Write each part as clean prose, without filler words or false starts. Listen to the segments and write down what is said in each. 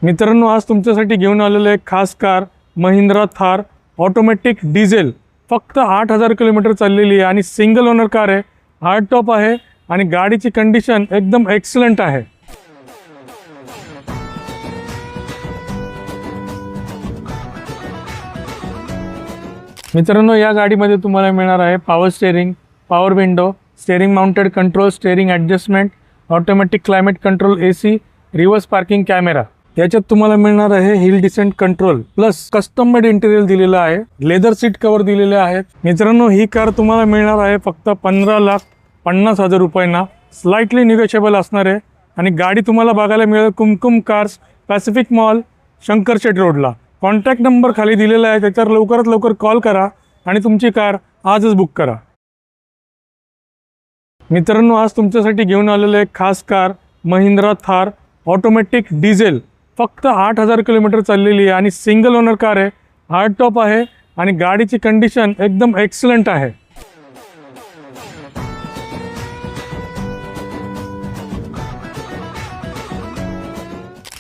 मित्रांनो, आज तुमच्यासाठी घेऊन आलेलं एक खास car Mahindra Thar automatic diesel. फक्त 8,000 किलोमीटर चाललेली आहे आणि सिंगल ओनर कार आहे. हार्ड टॉप आहे आणि गाडीची कंडिशन एकदम एक्सलंट आहे. मित्रांनो, या गाडीमध्ये तुम्हाला मिळणार आहे power steering, power window, steering mounted control, steering adjustment, automatic climate control, AC, reverse parking camera. याच्यात तुम्हाला मिळणार आहे hill descent control plus custom made interior दिलेलं आहे. लेदर सीट कव्हर दिलेले आहेत. मित्रांनो, ही कार तुम्हाला मिळणार आहे फक्त 15,50,000 रुपयांना. स्लाइटली निगोशिएबल असणार आहे आणि गाडी तुम्हाला बघायला मिळेल कुमकुम कार्स, पॅसिफिक मॉल, शंकरशेट रोडला. कॉन्टॅक्ट नंबर खाली दिलेला आहे, त्याच्यावर लवकरात लवकर कॉल करा आणि तुमची कार आजच बुक करा. मित्रांनो, आज तुमच्यासाठी घेऊन आलेलं एक खास car Mahindra Thar automatic diesel. फक्त 8,000 किलोमीटर चाललेली आहे आणि सिंगल ओनर कार आहे. हार्ड टॉप आहे आणि गाडीची कंडिशन एकदम एक्सलंट आहे.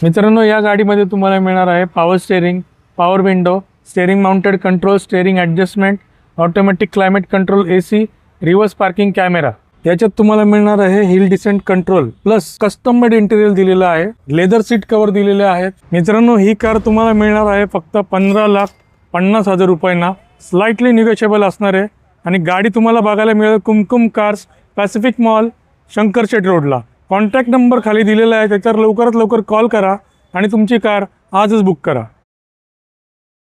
मित्रांनो, या गाडीमध्ये तुम्हाला मिळणार आहे power steering, power window, steering mounted control, steering adjustment, automatic climate control, AC, reverse parking camera. याच्यात तुम्हाला मिळणार आहे hill descent control plus custom made interior दिलेलं आहे. लेदर सीट कव्हर दिलेले आहेत. मित्रांनो, ही कार तुम्हाला मिळणार आहे फक्त 15,50,000 रुपयांना. स्लाइटली निगोशिएबल असणार आहे आणि गाडी तुम्हाला बघायला मिळेल कुमकुम कार्स, पॅसिफिक मॉल, शंकरशेट रोडला. कॉन्टॅक्ट नंबर खाली दिलेला आहे, त्याच्यावर लवकरात लवकर कॉल करा आणि तुमची कार आजच बुक करा.